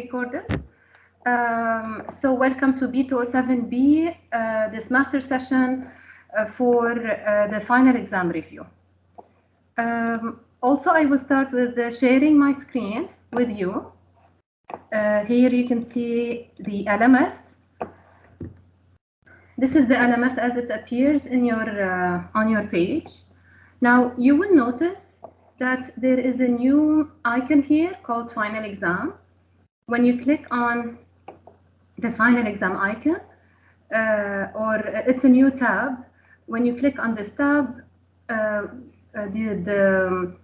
recorded. So welcome to B207B, this master session for the final exam review. Also, I will start with sharing my screen with you. Here you can see the LMS. This is the LMS as it appears in your on your page. Now you will notice that there is a new icon here called Final Exam. When you click on the Final Exam icon, or it's a new tab, when you click on this tab, the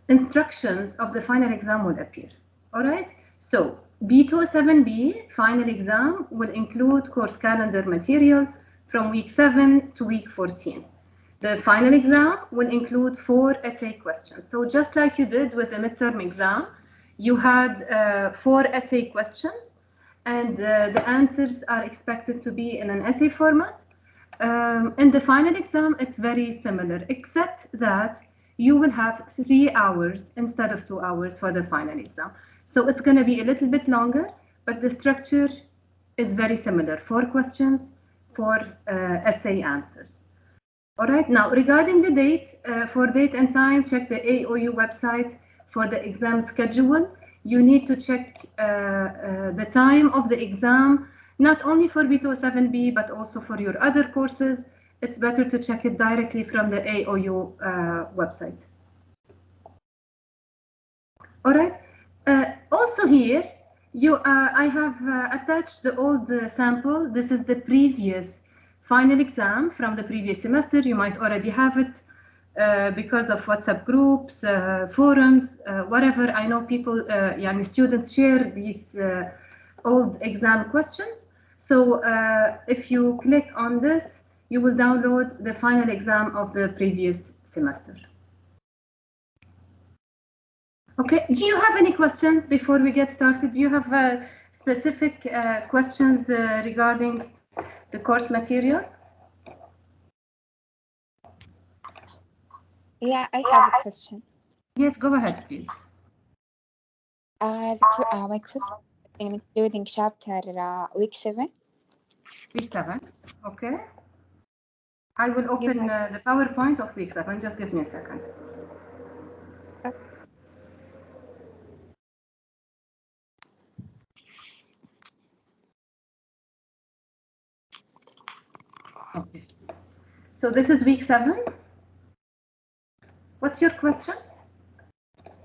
instructions of the final exam will appear. All right, so B207B final exam will include course calendar material from week 7 to week 14. The final exam will include 4 essay questions. So just like you did with the midterm exam, you had 4 essay questions, and the answers are expected to be in an essay format. In the final exam, it's very similar, except that you will have 3 hours instead of 2 hours for the final exam. So it's going to be a little bit longer, but the structure is very similar. 4 questions, 4 essay answers. All right, now regarding the date, for date and time, check the AOU website for the exam schedule. You need to check the time of the exam, not only for B207B, but also for your other courses. It's better to check it directly from the AOU website. All right. Also here, I have attached the old sample. This is the previous final exam from the previous semester. You might already have it because of WhatsApp groups, forums, whatever. I know people, students share these old exam questions. So if you click on this, you will download the final exam of the previous semester. Okay, do you have any questions before we get started? Do you have specific questions regarding the course material? Yeah, I have a question. Yes, go ahead, please. My question including chapter week 7. Week 7, okay. I will open the PowerPoint of week 7. Just give me a second. Okay. So this is week 7. What's your question?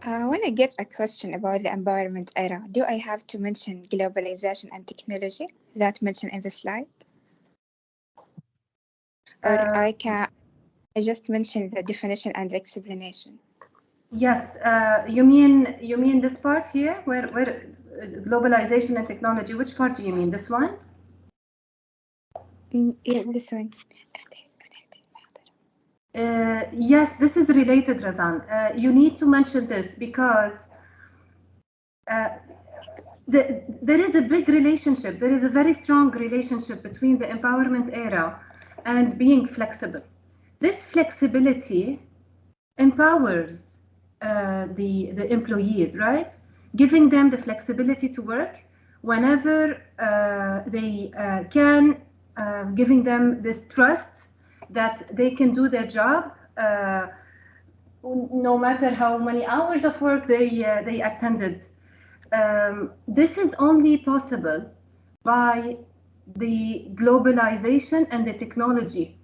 When I get a question about the empowerment era, do I have to mention globalization and technology that mentioned in the slide? Or I just mention the definition and the explanation? Yes, you mean this part here, where globalization and technology. Which part do you mean? This one? Yeah, this one. Yes, this is related, Razan. You need to mention this because there is a big relationship. There is a very strong relationship between the empowerment era and being flexible. This flexibility empowers the employees, right? Giving them the flexibility to work whenever they can, giving them this trust that they can do their job no matter how many hours of work they attended. This is only possible by the globalization and the technology,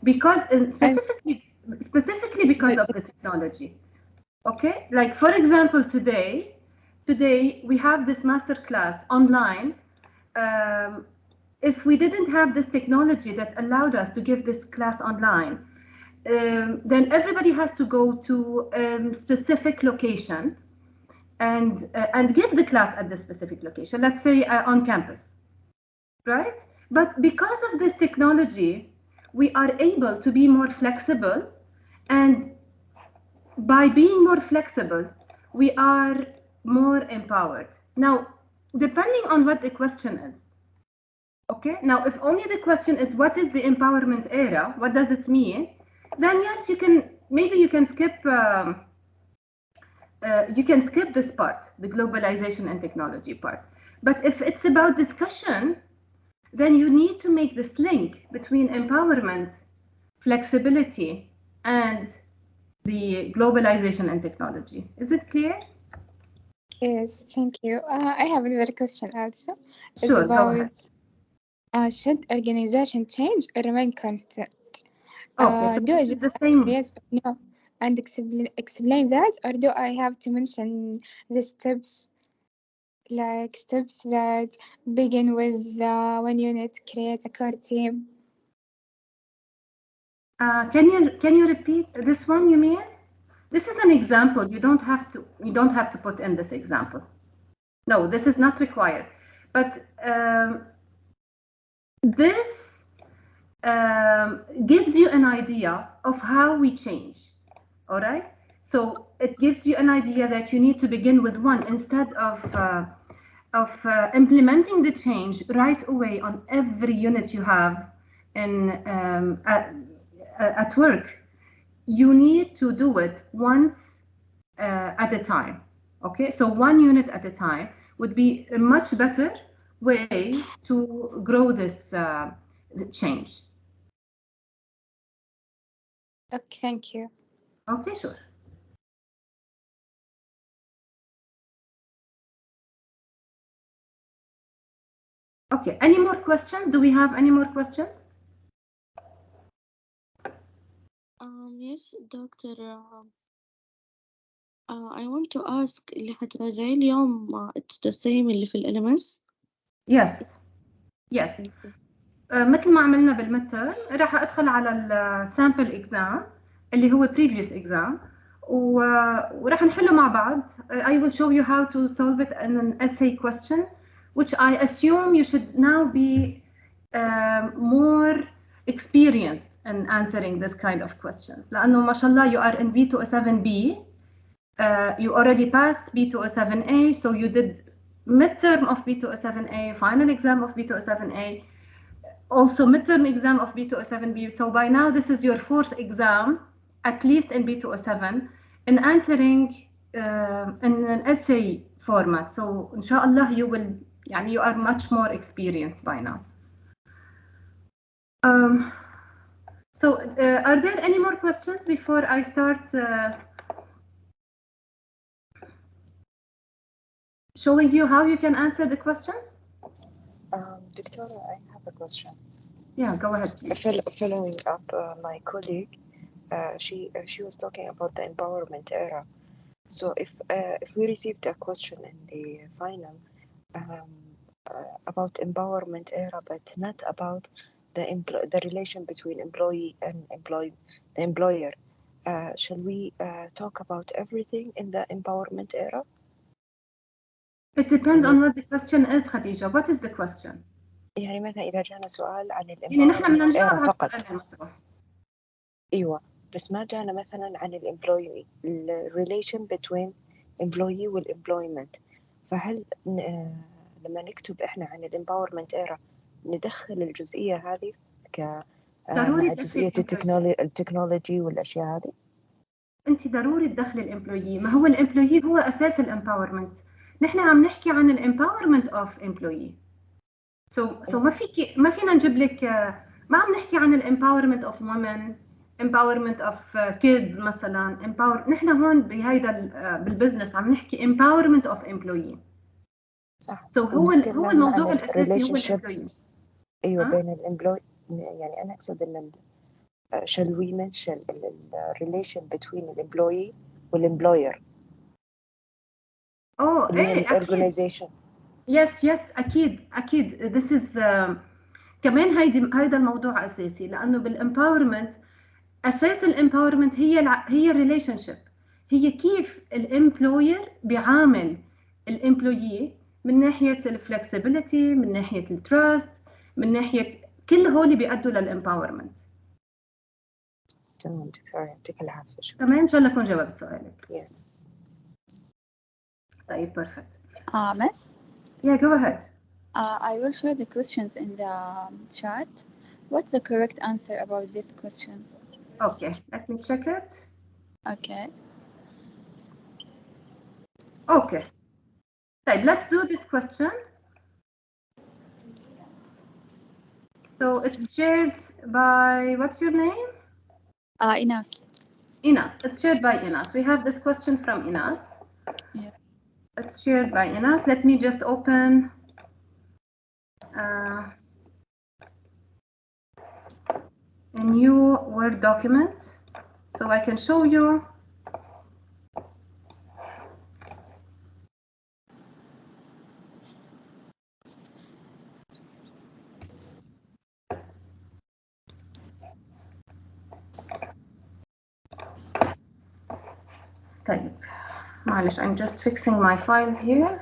because specifically because of the technology. Okay, like for example, today we have this master class online. If we didn't have this technology that allowed us to give this class online, then everybody has to go to a specific location and give the class at the specific location, let's say on campus, right? But because of this technology, we are able to be more flexible, and by being more flexible, we are more empowered. Now, depending on what the question is, okay? Now, if only the question is, what is the empowerment era? What does it mean? Then yes, maybe you can skip you can skip this part, the globalization and technology part. But if it's about discussion, then you need to make this link between empowerment, flexibility, and the globalization and technology. Is it clear? Yes, thank you. I have another question also. It's Sure, go about ahead. should organization change or remain constant? Okay, so Do I this is just the same. yes or no and explain that, or do I have to mention the steps, like steps that begin with one unit, create a core team? Can you repeat this one? You mean this is an example? You don't have to put in this example. No, this is not required. But this gives you an idea of how we change. All right. So it gives you an idea that you need to begin with one instead of implementing the change right away on every unit you have in at work. You need to do it once at a time. Okay, so one unit at a time would be a much better way to grow this change. Okay, thank you. Okay, sure. Okay, any more questions? Do we have any more questions? Yes, doctor. I want to ask اللي حتراجعي اليوم it's the same اللي في LMS. Yes. Yes. مثل ما عملنا بالمتر راح ادخل على السامبل اكزام اللي هو previous exam وراح نحله مع بعض. I will show you how to solve it in an essay question, which I assume you should now be more experienced in answering this kind of questions. لأنه ما شاء الله you are in B207B. You already passed B207A, so you did midterm of B207A, final exam of B207A, also midterm exam of B207B. So by now this is your fourth exam, at least in B207, in answering in an essay format. So inshallah you are much more experienced by now. So are there any more questions before I start showing you how you can answer the questions? Doctora, I have a question. Yeah, go ahead. Following up my colleague, she was talking about the empowerment era. So if we received a question in the final about empowerment era, but not about the relation between employee and the employer, shall we talk about everything in the empowerment era? It depends on what the question is, Khadija. What is the question? يعني مثلا إذا جانا سؤال عن يعني نحن بدنا الامباورمنت نجاوب era على فقط. السؤال المطروح. أيوة، بس ما جانا مثلا عن الامبلوي relation between employee والemployment. فهل لما نكتب إحنا عن الامباورمنت era ندخل الجزئية هذه مع جزئية التكنولوجي والأشياء هذه؟ أنت ضروري تدخلي الامبلويي. ما هو الامبلويي هو أساس الامباورمنت. نحن عم نحكي عن الامباورمنت اوف امبلويي. So ما فينا نجيب لك ما عم نحكي عن الامباورمنت اوف women, empowerment of kids مثلا. نحن هون بهيدا بالبزنس عم نحكي empowerment of employee. صح. So هو الموضوع الأساسي هو الامبلويي. أيوة بين الامبلوي، يعني أنا أقصد إن shall we mention the relation between the employee والemployer؟ إيه organization. Yes أكيد this is كمان هيدا الموضوع أساسي، لأنه بالempowerment أساس الempowerment هي relationship. هي كيف الامبلوير بيعامل الامبلويي من ناحية الفلكسبيليتي، من ناحية التراست، من ناحية كل هول بيأدوا للempowerment. تمام دكتورة، يعطيك العافية. شكرا. تمام، إن شاء الله أكون جاوبت سؤالك. Yes. طيب perfect. Miss? Yeah, go ahead. I will share the questions in the chat. What's the correct answer about these questions? Okay, let me check it. Okay. Okay. طيب, let's do this question. So it's shared by, what's your name? Inas. Inas. It's shared by Inas. We have this question from Inas. Yeah. It's shared by Inas. Let me just open a new Word document so I can show you. طيب, معلش, I'm just fixing my files here.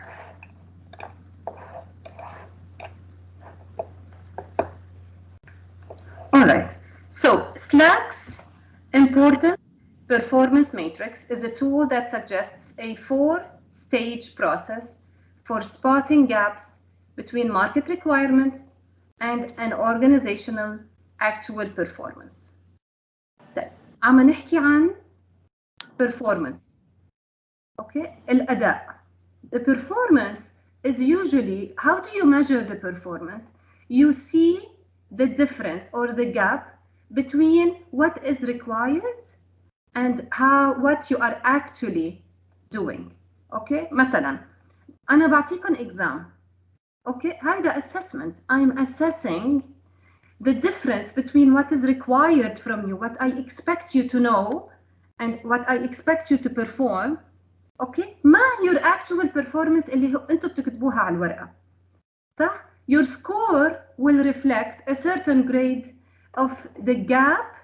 All right. So Slack's important performance matrix is a tool that suggests a 4-stage process for spotting gaps between market requirements and an organizational actual performance. طيب, عم نحكي عن performance. Okay, الأداء. The performance is usually, how do you measure the performance? You see the difference or the gap between what is required and what you are actually doing. Okay, مثلا أنا بعطيكم exam. Okay, هذا assessment. I'm assessing the difference between what is required from you, what I expect you to know, and what I expect you to perform. Okay, مع your actual performance اللي هو انتم بتكتبوها على الورقة. صح؟ Your score will reflect a certain grade of the gap,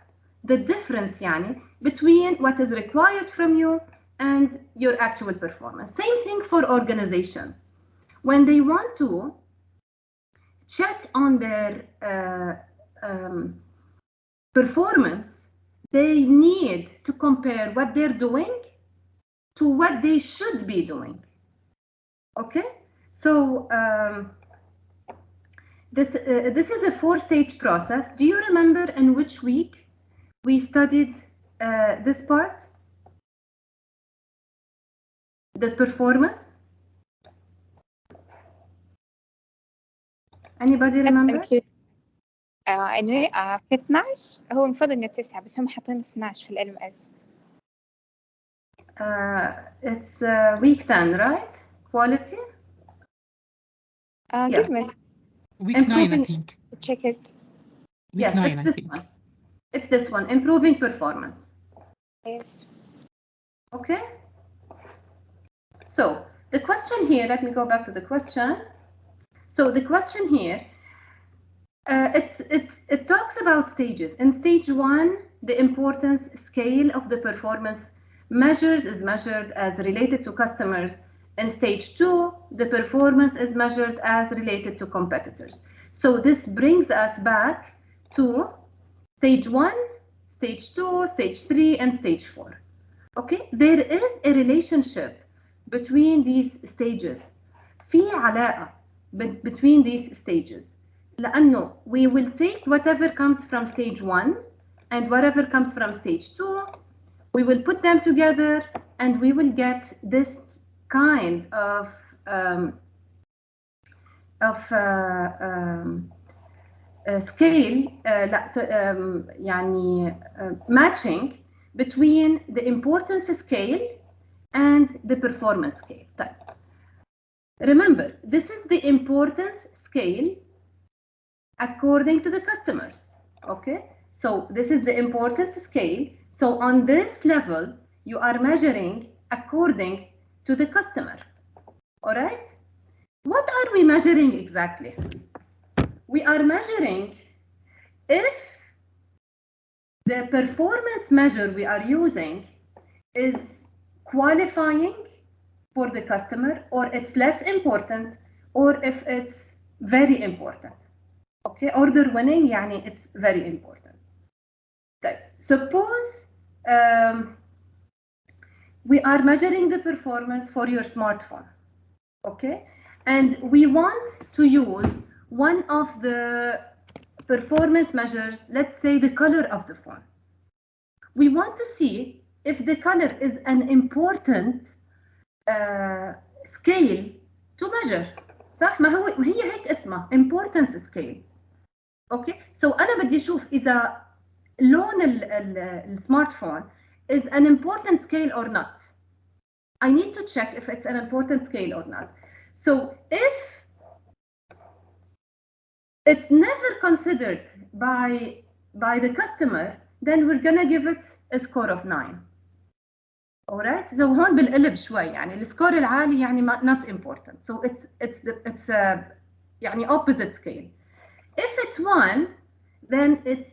the difference يعني between what is required from you and your actual performance. Same thing for organizations. When they want to check on their performance, they need to compare what they're doing to what they should be doing. Okay, so this is a 4-stage process. Do you remember in which week we studied this part? The performance? Anybody remember? anyway, في 12 هو المفروض انه 9 بس هم حاطين 12 في LMS. It's week 10, right? Quality? Give me Week 9, I think. to check it. Week Yes, 9, it's I this think. one. It's this one, improving performance. Yes. Okay. So the question here, let me go back to the question. So the question here, it talks about stages. In stage 1, the importance scale of the performance measures is measured as related to customers. In stage 2, the performance is measured as related to competitors. So this brings us back to stage 1, stage 2, stage 3, and stage 4. Okay, there is a relationship between these stages. في علاقة between these stages. لأنه we will take whatever comes from stage 1 and whatever comes from stage 2, we will put them together and we will get this kind of scale, يعني matching between the importance scale and the performance scale. طيب. Remember, this is the importance scale according to the customers. Okay, so this is the importance scale. So on this level, you are measuring according to the customer. All right, what are we measuring exactly? We are measuring if the performance measure we are using is qualifying for the customer, or it's less important, or if it's very important. Okay, order winning يعني it's very important. طيب, suppose we are measuring the performance for your smartphone. Okay, and we want to use one of the performance measures, let's say the color of the phone. We want to see if the color is an important scale to measure. صح؟ ما هي هيك اسمها importance scale. اوكي سو انا بدي اشوف اذا لون السمارت فون is an important scale or not. I need to check if it's an important scale or not. So if it's never considered by the customer, then we're gonna give it a score of 9. alright so هون بالقلب شوي يعني السكور العالي يعني not important, so it's يعني opposite scale. If it's 1, then it's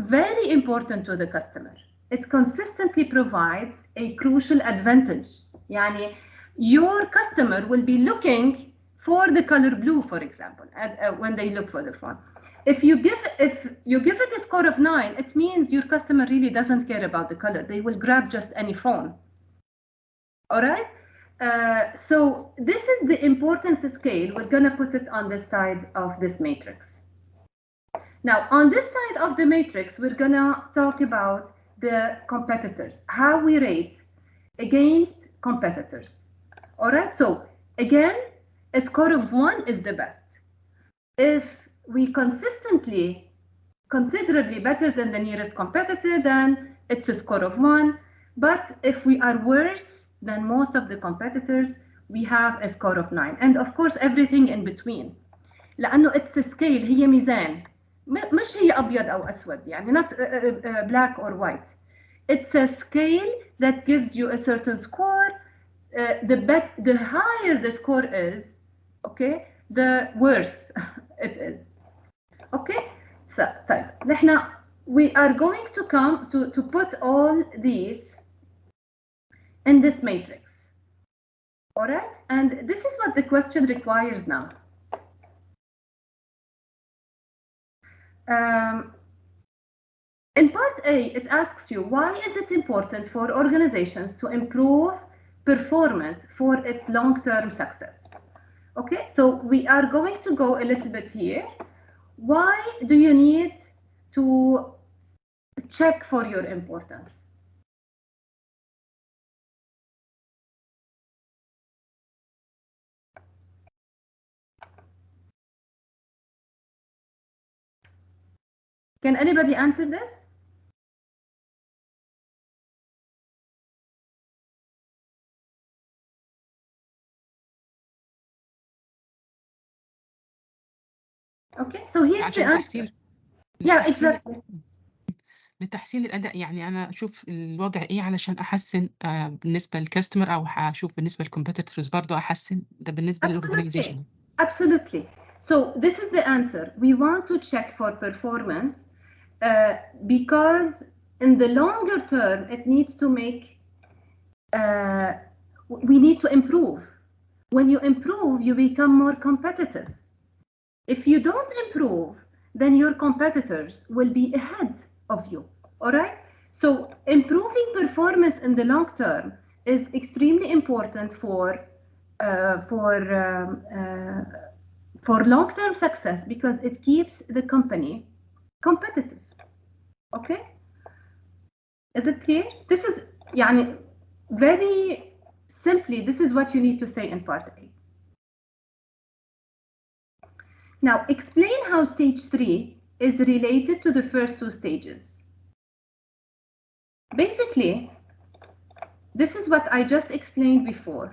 very important to the customer. It consistently provides a crucial advantage. يعني your customer will be looking for the color blue, for example, when they look for the phone. If you give it a score of 9, it means your customer really doesn't care about the color. They will grab just any phone. All right. So this is the importance scale. We're gonna put it on this side of this matrix. Now, on this side of the matrix, we're gonna talk about the competitors, how we rate against competitors. All right. So again, a score of 1 is the best. If we considerably better than the nearest competitor, then it's a score of 1. But if we are worse than most of the competitors, we have a score of 9. And of course, everything in between. لأنه it's a scale, هي ميزان. مش هي أبيض أو أسود يعني not black or white. It's a scale that gives you a certain score. The higher the score is, okay, the worse it is. Okay, so طيب نحن we are going to come to put all these in this matrix. All right, and this is what the question requires now. In part A, it asks you, why is it important for organizations to improve performance for its long-term success? Okay, so we are going to go a little bit here. Why do you need to check for your importance? Can anybody answer this? Okay, so here's the answer. Yeah, exactly. لتحسين الأداء، يعني أنا أشوف الوضع إيه علشان أحسن بالنسبة للكاستمر، أو هشوف بالنسبة للكومبيتيتورز برضه أحسن ده بالنسبة للأورجنايزيشن. Absolutely. So this is the answer. We want to check for performance because in the longer term, it needs to make, we need to improve. When you improve, you become more competitive. If you don't improve, then your competitors will be ahead of you. All right. So improving performance in the long term is extremely important for long-term success because it keeps the company competitive. Okay. Is it clear? This is يعني very simply, this is what you need to say in part A. Now, explain how stage 3 is related to the first 2 stages. Basically, this is what I just explained before.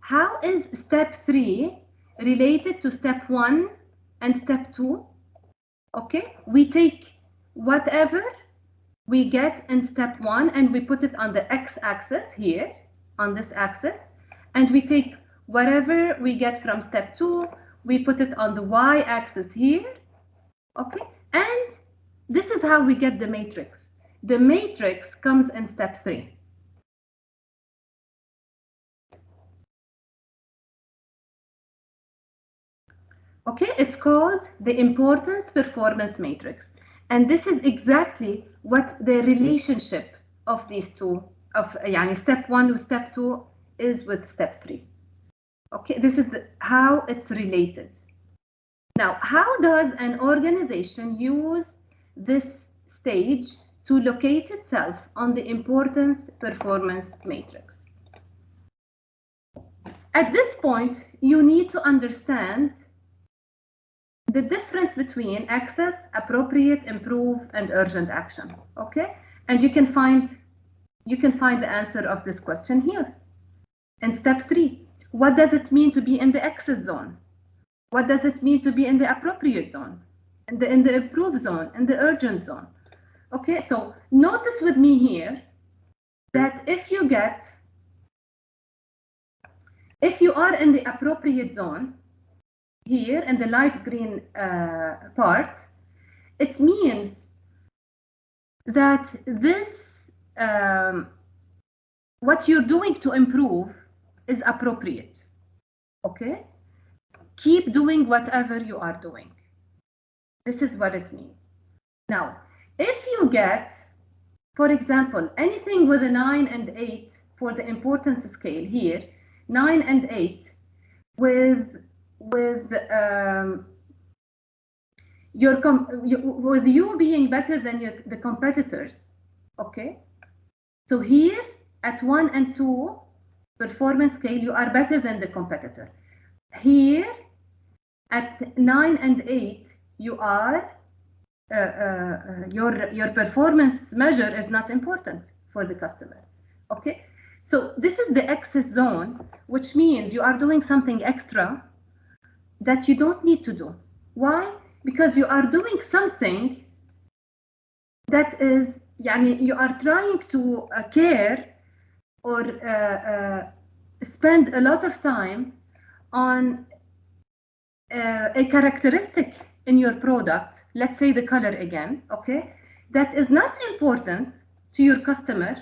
How is step 3 related to step 1 and step 2? Okay, we take whatever we get in step 1 and we put it on the x-axis here, on this axis, and we take whatever we get from step 2, we put it on the y-axis here, okay? And this is how we get the matrix. The matrix comes in step 3. Okay, it's called the importance performance matrix. And this is exactly what the relationship of these two, of يعني step 1 to step 2 is with step 3. Okay, this is how it's related. Now, how does an organization use this stage to locate itself on the importance performance matrix? At this point, you need to understand the difference between access, appropriate, improve, and urgent action. Okay, and you can find the answer of this question here. In step 3, what does it mean to be in the access zone? What does it mean to be in the appropriate zone? In the improve zone, in the urgent zone? Okay, so notice with me here that if you are in the appropriate zone, here in the light green part, it means that this, what you're doing to improve is appropriate, okay? Keep doing whatever you are doing. This is what it means. Now, if you get, for example, anything with a 9 and 8 for the importance scale here, 9 and 8 with you being better than the competitors, okay? So here at 1 and 2 performance scale, you are better than the competitor. Here at 9 and 8, you are your performance measure is not important for the customer. Okay, so this is the access zone, which means you are doing something extra that you don't need to do. Why? Because you are doing something that is, you are trying to care or spend a lot of time on a characteristic in your product, let's say the color again, okay, that is not important to your customer,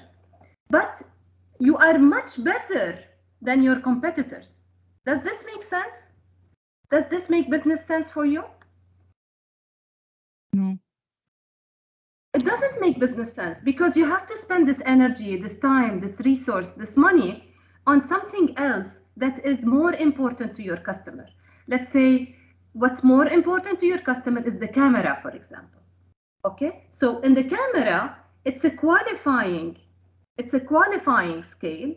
but you are much better than your competitors. Does this make sense? Does this make business sense for you? No. It doesn't make business sense because you have to spend this energy, this time, this resource, this money on something else that is more important to your customer. Let's say what's more important to your customer is the camera, for example. Okay, so in the camera, it's a qualifying scale,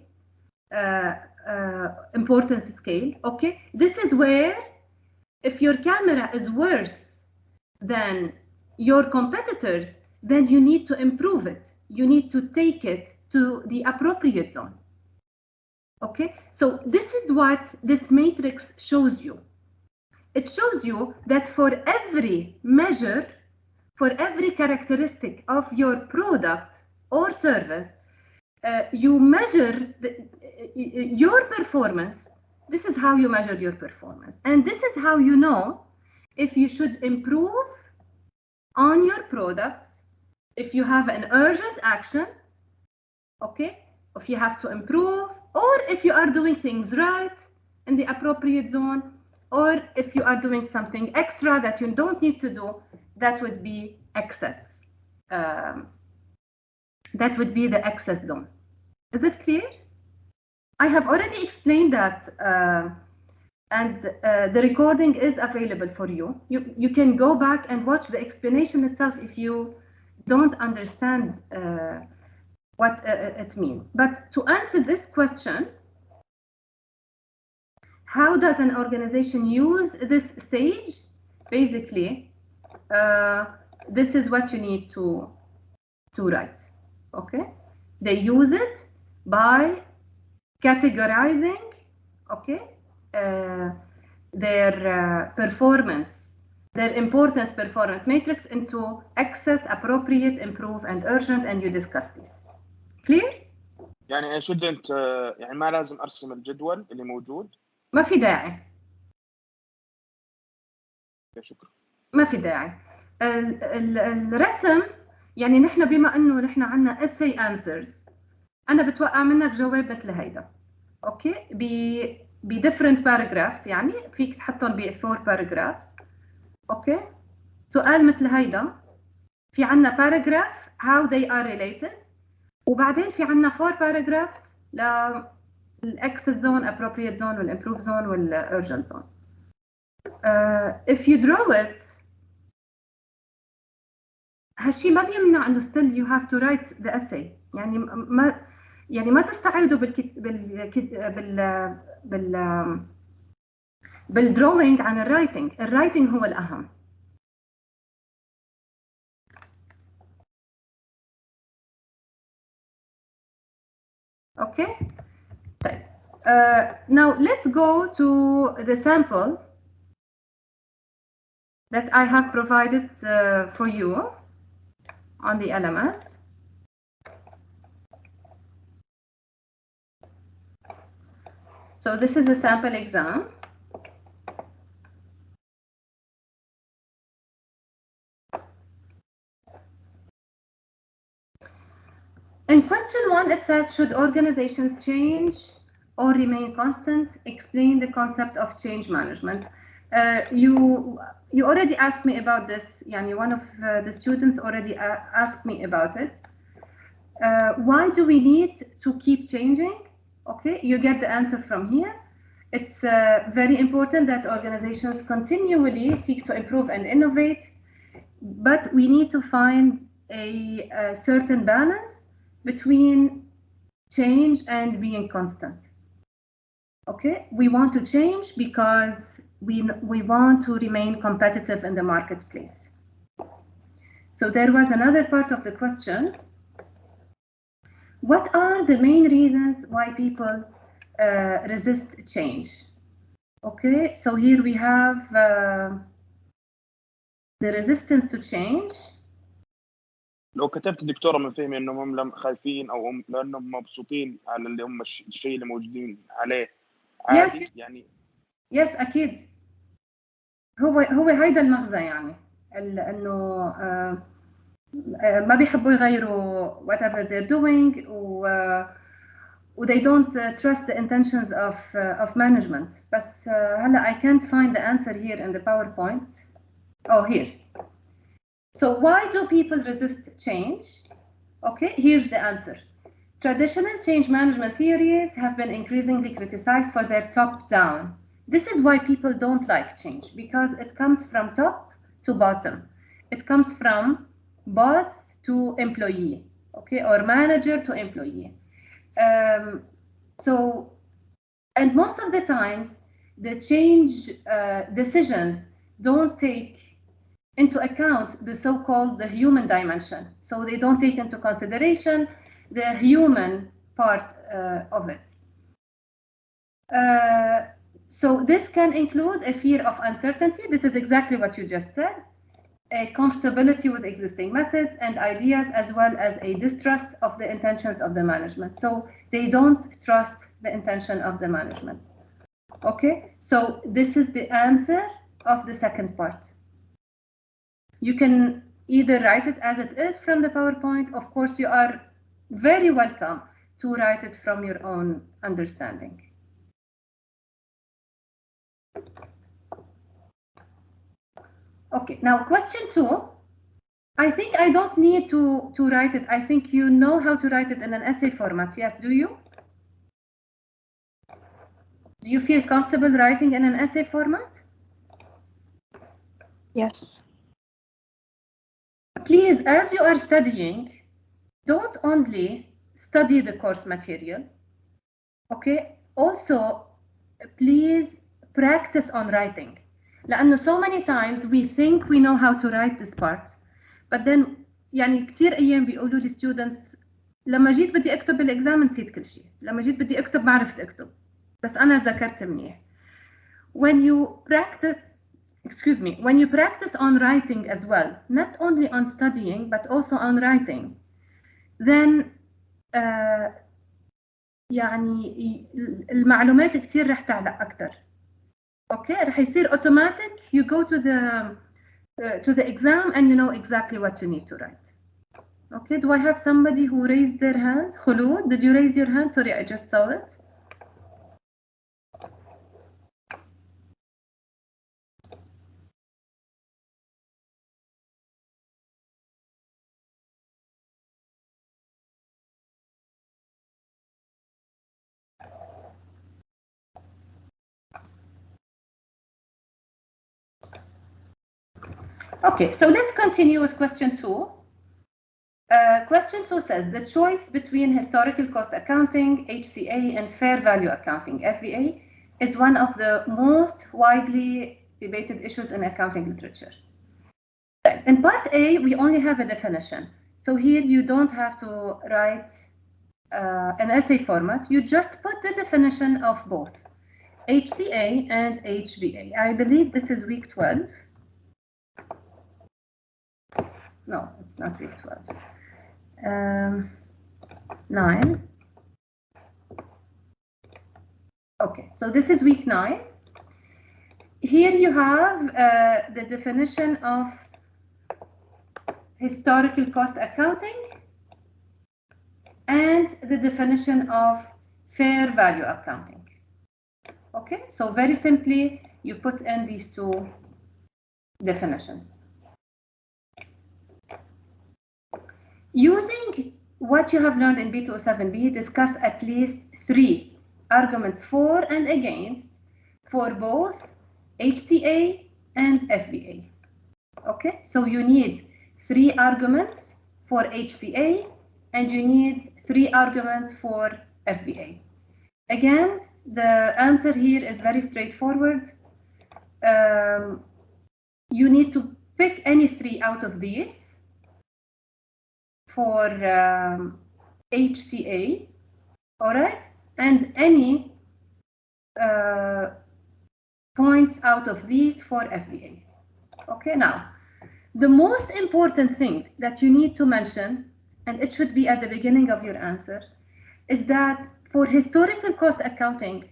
importance scale. Okay, this is where if your camera is worse than your competitors, then you need to improve it. You need to take it to the appropriate zone. Okay, so this is what this matrix shows you. It shows you that for every measure, for every characteristic of your product or service, you measure your performance. This is how you measure your performance. And this is how you know if you should improve on your product, if you have an urgent action, okay, if you have to improve, or if you are doing things right in the appropriate zone, or if you are doing something extra that you don't need to do, that would be excess. That would be the excess zone. Is it clear? I have already explained that, and the recording is available for you. You can go back and watch the explanation itself if you don't understand what it means. But to answer this question, how does an organization use this stage? Basically, this is what you need to write. Okay, they use it by categorizing, okay, their performance, their importance performance matrix into access, appropriate, improve, and urgent, and you discuss this. Clear? يعني I shouldn't يعني ما لازم أرسم الجدول اللي موجود. ما في داعي. شكرا. ما في داعي. الرسم يعني نحن بما انه نحن عندنا essay answers، انا بتوقع منك جواب مثل هيدا، اوكي، ب different paragraphs، يعني فيك تحطهم ب 4 paragraphs، اوكي. سؤال مثل هيدا في عندنا paragraph how they are related، وبعدين في عندنا 4 paragraphs للاكسس zone, appropriate zone, والimprove zone, والurgent zone. If you draw it، هالشي ما بيمنع انه still you have to write the essay. يعني ما يعني ما تستعيدوا بالدروينج عن الرايتنج هو الأهم. Okay. طيب. Now let's go to the sample that I have provided for you on the LMS. So this is a sample exam. In question 1, it says, should organizations change or remain constant? Explain the concept of change management. You already asked me about this. Yani one of the students already asked me about it. Why do we need to keep changing? Okay, you get the answer from here. It's very important that organizations continually seek to improve and innovate, but we need to find a certain balance between change and being constant. Okay, we want to change because we want to remain competitive in the marketplace. So there was another part of the question. What are the main reasons why people resist change? Okay, so here we have the resistance to change. لو كتبت دكتورة من فهمي انهم هم خايفين او لانهم مبسوطين على اللي هم الشيء اللي موجودين عليه عادي. Yes. يعني Yes أكيد. هو هيدا المغزى يعني انه ما بيحبوا يغيروا whatever they're doing و they don't trust the intentions of management. بس هلا I can't find the answer here in the PowerPoint. Oh, here. So why do people resist change? Okay, here's the answer. Traditional change management theories have been increasingly criticized for their top-down. This is why people don't like change, because it comes from top to bottom. It comes from boss to employee, okay, or manager to employee. And most of the times, the change decisions don't take into account the so-called the human dimension. So they don't take into consideration the human part of it. So this can include a fear of uncertainty. This is exactly what you just said. A comfortability with existing methods and ideas, as well as a distrust of the intentions of the management. So they don't trust the intention of the management. Okay, so this is the answer of the second part. You can either write it as it is from the PowerPoint. Of course, you are very welcome to write it from your own understanding. Okay, now question 2. I think I don't need to write it. I think you know how to write it in an essay format. Yes, do you? Do you feel comfortable writing in an essay format? Yes. Please, as you are studying, don't only study the course material. Okay, also please practice on writing. لأنه so many times we think we know how to write this part, but then يعني كتير أيام بيقولوا لي students لما جيت بدي أكتب بالإكزام نسيت كل شيء، لما جيت بدي أكتب ما عرفت أكتب، بس أنا ذاكرت منيح. When you practice on writing as well, not only on studying but also on writing, then يعني المعلومات كتير رح تعلق أكتر. Okay, رح يصير automatic. You go to the exam and you know exactly what you need to write. Okay, do I have somebody who raised their hand? Khulud, did you raise your hand? Sorry, I just saw it. Okay, so let's continue with question 2. Question 2 says the choice between historical cost accounting, HCA, and fair value accounting, FVA, is one of the most widely debated issues in accounting literature. In part A, we only have a definition. So here you don't have to write an essay format. You just put the definition of both HCA and HVA. I believe this is week 12. No, it's not week 12. 9. Okay, so this is week 9. Here you have the definition of historical cost accounting and the definition of fair value accounting. Okay, so very simply, you put in these two definitions. Using what you have learned in B207B, discuss at least 3 arguments for and against for both HCA and FVA. Okay, so you need 3 arguments for HCA and you need 3 arguments for FVA. Again, the answer here is very straightforward. You need to pick any 3 out of these for HCA, all right, and any points out of these for FVA. Okay, now, the most important thing that you need to mention, and it should be at the beginning of your answer, is that for historical cost accounting,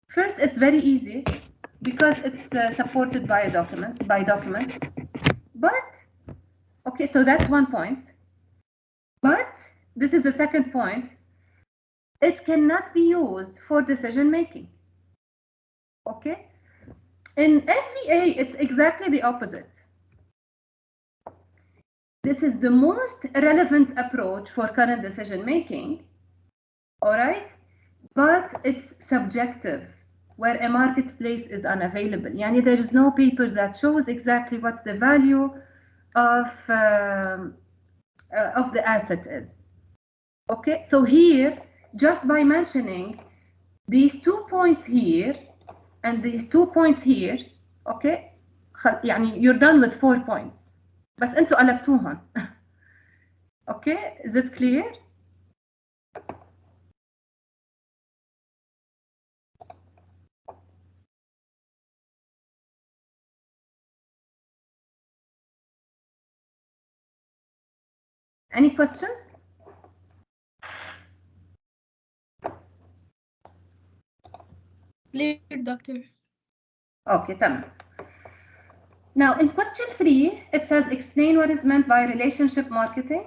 first, it's very easy because it's supported by a document, but, okay, so that's one point. But this is the second point. It cannot be used for decision making. Okay? In FVA, it's exactly the opposite. This is the most relevant approach for current decision making, all right? But it's subjective, where a marketplace is unavailable. Yani there is no paper that shows exactly what the value of the asset is. Okay, so here, just by mentioning these 2 points here and these 2 points here, okay, يعني you're done with 4 points. بس انتوا قلبتوهم. Okay, is it clear? Any questions? Clear, doctor. Okay, tamam. Now, in question 3, it says explain what is meant by relationship marketing.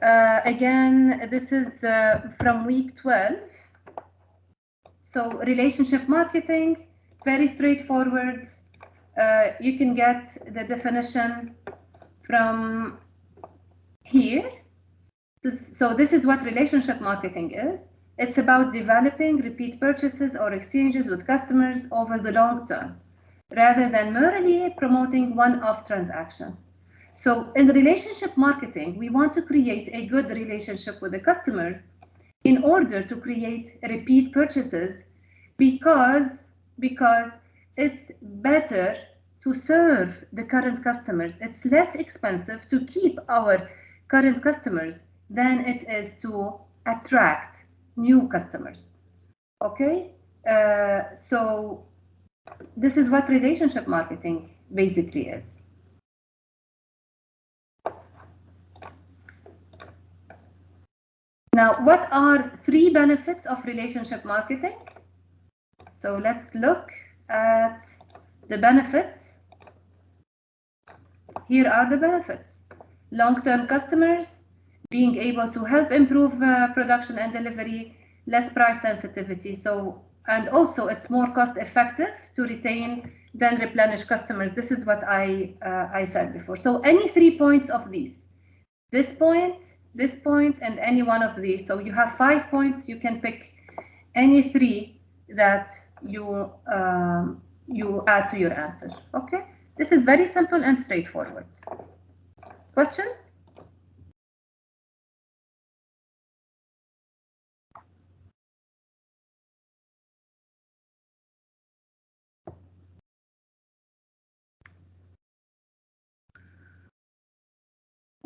Again, this is from week 12. So, relationship marketing, very straightforward. You can get the definition from here. So, this is what relationship marketing is. It's about developing repeat purchases or exchanges with customers over the long term, rather than merely promoting one-off transaction. So in relationship marketing, we want to create a good relationship with the customers in order to create repeat purchases because it's better to serve the current customers. It's less expensive to keep our current customers than it is to attract new customers. Okay, so this is what relationship marketing basically is. Now, what are 3 benefits of relationship marketing? So let's look at the benefits. Here are the benefits. Long-term customers, being able to help improve production and delivery, less price sensitivity. So, and also it's more cost effective to retain than replenish customers. This is what I said before. So any 3 points of these, this point, and any one of these. So you have 5 points. You can pick any 3 that you add to your answer. Okay, this is very simple and straightforward. Questions?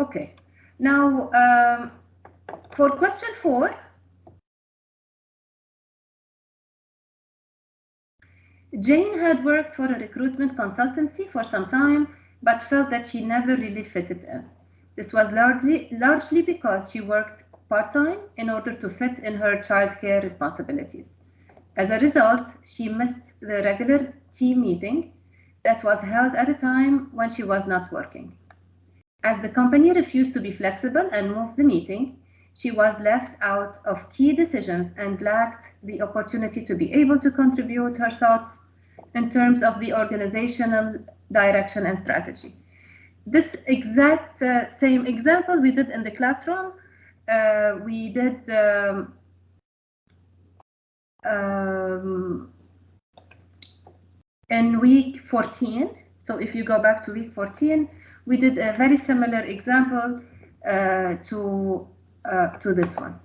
Okay. Now, for question 4, Jane had worked for a recruitment consultancy for some time, but felt that she never really fitted in. This was largely because she worked part-time in order to fit in her childcare responsibilities. As a result, she missed the regular team meeting that was held at a time when she was not working. As the company refused to be flexible and move the meeting, she was left out of key decisions and lacked the opportunity to be able to contribute her thoughts in terms of the organizational direction and strategy. This exact same example we did in the classroom. We did in week 14. So if you go back to week 14, we did a very similar example to this one.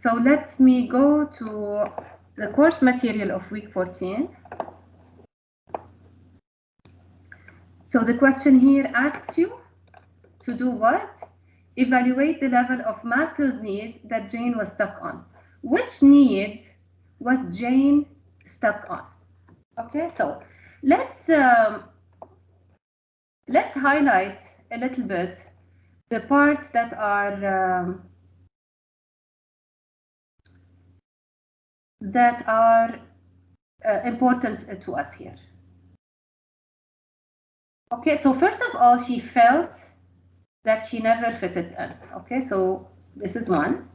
So let me go to the course material of week 14. So the question here asks you to do what? Evaluate the level of Maslow's need that Jane was stuck on. Which need was Jane stuck on? Okay, so let's highlight a little bit the parts that are important to us here. Okay, so first of all, she felt that she never fitted in. Okay, so this is one.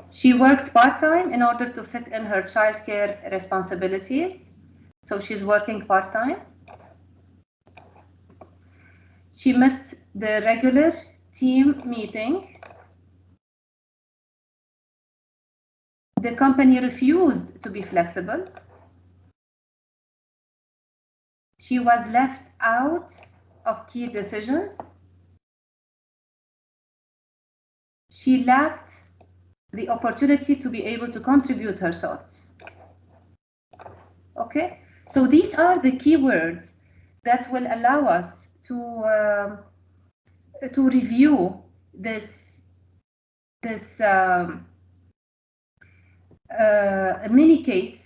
She worked part-time in order to fit in her childcare responsibilities. So she's working part-time. She missed the regular team meeting. The company refused to be flexible. She was left out of key decisions. She lacked the opportunity to be able to contribute her thoughts. Okay, so these are the key words that will allow us to review this mini case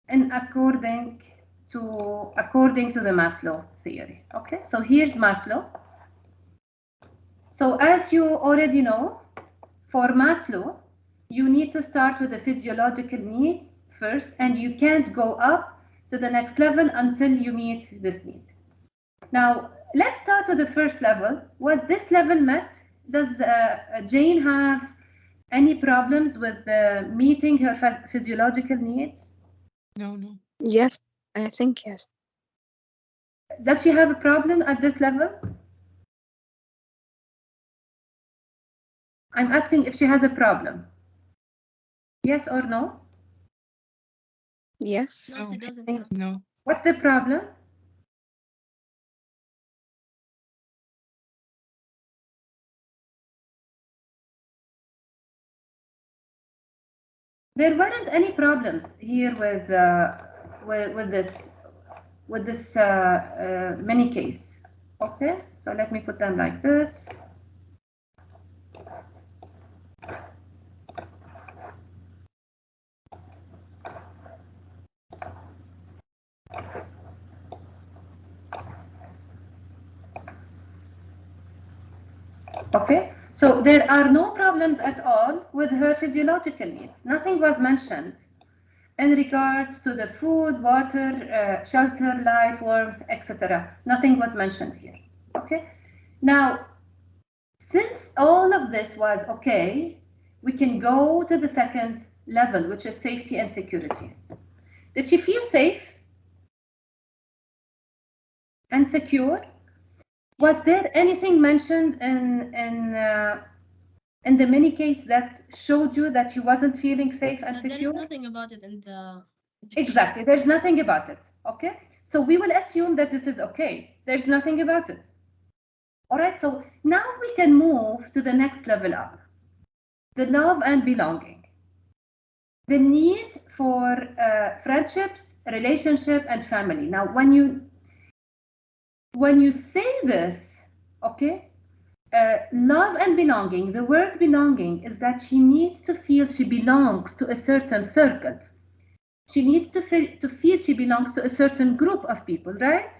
and according to the Maslow theory. Okay, so here's Maslow. So as you already know, for Maslow, you need to start with the physiological needs first, and you can't go up to the next level until you meet this need. Now, let's start with the first level. Was this level met? Does Jane have any problems with meeting her physiological needs? No, no. Yes, I think yes. Does she have a problem at this level? I'm asking if she has a problem. Yes or no? Yes. No, she doesn't think- have. No. What's the problem? There weren't any problems here with this mini case. Okay, so let me put them like this. Okay, so there are no problems at all with her physiological needs. Nothing was mentioned in regards to the food, water, shelter, light, warmth, etc. Nothing was mentioned here. Okay, now since all of this was okay, we can go to the second level, which is safety and security. Did she feel safe and secure? Was there anything mentioned in the mini case that showed you that she wasn't feeling safe and secure? There is nothing about it in the Exactly, case. there's nothing about it. Okay, so we will assume that this is okay. There's nothing about it. All right, so now we can move to the next level up. The love and belonging. The need for friendships, relationship, and family. Now, when you say this, Okay? Love and belonging. The word belonging is that she needs to feel she belongs to a certain circle. She needs to feel she belongs to a certain group of people, right?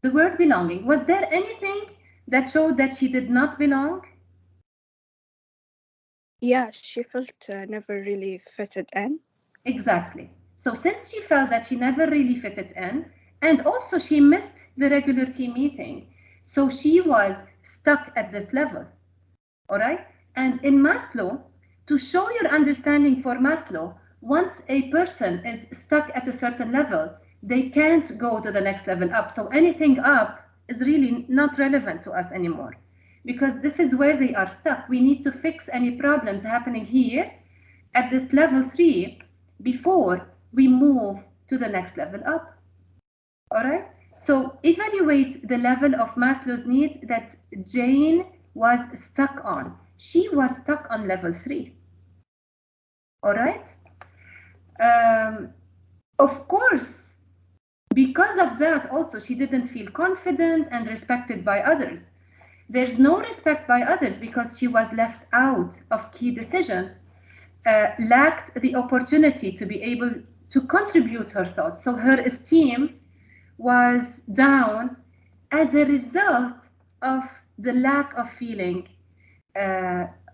The word belonging. Was there anything that showed that she did not belong? Yeah, she felt never really fitted in. Exactly. So since she felt that she never really fitted in, and also she missed the regular team meeting, so she was stuck at this level. All right? And in Maslow, to show your understanding for Maslow, once a person is stuck at a certain level, they can't go to the next level up. So anything up is really not relevant to us anymore, because this is where they are stuck. We need to fix any problems happening here at this level 3 before we move to the next level up. All right? So evaluate the level of Maslow's needs that Jane was stuck on. She was stuck on level 3. All right? Of course, because of that also, she didn't feel confident and respected by others. There's no respect by others because she was left out of key decisions, lacked the opportunity to be able to contribute her thoughts. So her esteem was down as a result of the lack of feeling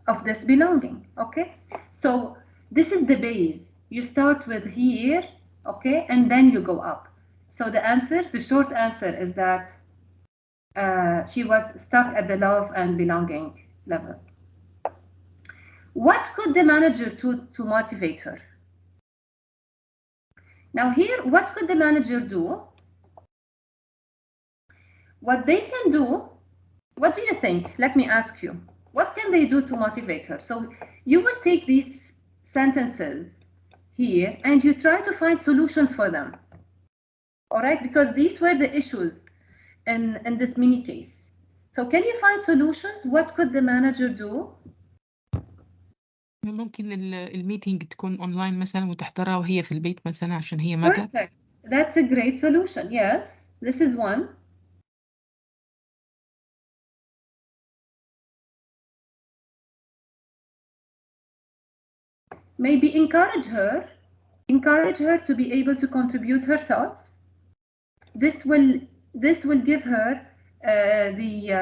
of this belonging. Okay, so this is the base. You start with here, okay, and then you go up. So the short answer is that she was stuck at the love and belonging level. What could the manager do to motivate her? Now here, what could the manager do? What they can do, what do you think? Let me ask you. What can they do to motivate her? So you will take these sentences here and you try to find solutions for them. All right, because these were the issues in this mini case. So can you find solutions? What could the manager do? ممكن الميتينج تكون اونلاين مثلا وتحضرها وهي في البيت مثلا عشان هي مدى. Perfect. That's a great solution. Yes, this is one. Maybe encourage her to be able to contribute her thoughts. This will give her the